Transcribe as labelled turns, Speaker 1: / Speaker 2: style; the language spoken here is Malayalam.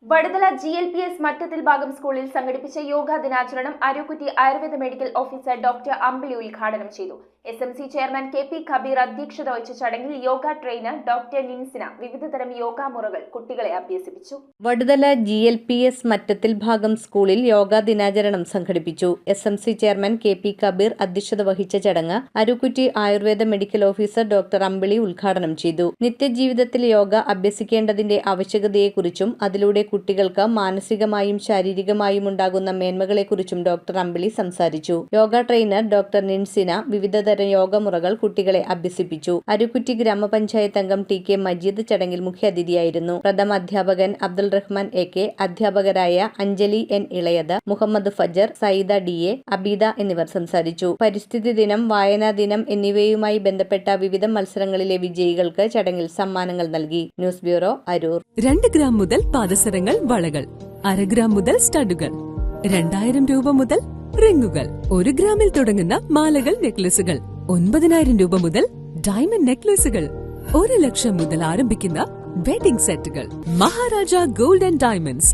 Speaker 1: വടുതല GLPS മറ്റത്തിൽ ഭാഗം സ്കൂളിൽ സംഘടിപ്പിച്ച യോഗാ ദിനാചരണം Arookutty Ayurveda medical officer doctor Ambili ഉദ്ഘാടനം ചെയ്തു. SMC ചെയർമാൻ KP കബീർ അധ്യക്ഷത വഹിച്ച ചടങ്ങിൽ യോഗ ട്രെയിനർ ഡോക്ടർ നിൻസിന വിവിധതരം യോഗാ മുറകൾ കുട്ടികളെ അഭ്യസിപ്പിച്ചു.
Speaker 2: വടുതല GLPS മറ്റത്തിൽ ഭാഗം സ്കൂളിൽ യോഗാ ദിനാചരണം സംഘടിപ്പിച്ചു. SMC ചെയർമാൻ KP കബീർ അധ്യക്ഷത വഹിച്ച ചടങ്ങ് Arookutty Ayurveda medical officer doctor Ambili ഉദ്ഘാടനം ചെയ്തു. നിത്യജീവിതത്തിൽ യോഗ അഭ്യസിക്കേണ്ടതിന്റെ ആവശ്യകതയെക്കുറിച്ചും അതിലൂടെ കുട്ടികൾക്ക് മാനസികമായും ശാരീരികമായും ഉണ്ടാകുന്ന മേന്മകളെക്കുറിച്ചും ഡോക്ടർ അമ്പിളി സംസാരിച്ചു. യോഗ ട്രെയിനർ ഡോക്ടർ നിൻസിന വിവിധതരം യോഗമുറകൾ കുട്ടികളെ അഭ്യസിപ്പിച്ചു. അരൂക്കുറ്റി ഗ്രാമപഞ്ചായത്ത് അംഗം TK മജീദ് ചടങ്ങിൽ മുഖ്യാതിഥിയായിരുന്നു. പ്രഥമ അധ്യാപകൻ അബ്ദുൾ റഹ്മാൻ AK, അധ്യാപകരായ അഞ്ജലി N ഇളയത്, മുഹമ്മദ് ഫജർ, സൈദ DA, അബീദ എന്നിവർ സംസാരിച്ചു. പരിസ്ഥിതി ദിനം, വായനാ ദിനം എന്നിവയുമായി ബന്ധപ്പെട്ട വിവിധ മത്സരങ്ങളിലെ വിജയികൾക്ക് ചടങ്ങിൽ സമ്മാനങ്ങൾ നൽകി. News bureau, Aroor.
Speaker 3: 2 ഗ്രാം മുതൽ പാദസരങ്ങൾ, വളകൾ, 1/2 ഗ്രാം മുതൽ സ്റ്റഡുകൾ, 2000 രൂപ മുതൽ റിങ്ങുകൾ, 1 ഗ്രാമിൽ തുടങ്ങുന്ന മാലകൾ, നെക്ലസുകൾ, 9000 രൂപ മുതൽ ഡയമണ്ട് നെക്ലസുകൾ, 1 ലക്ഷം മുതൽ ആരംഭിക്കുന്ന വെഡിംഗ് സെറ്റുകൾ. Maharaja gold and diamonds,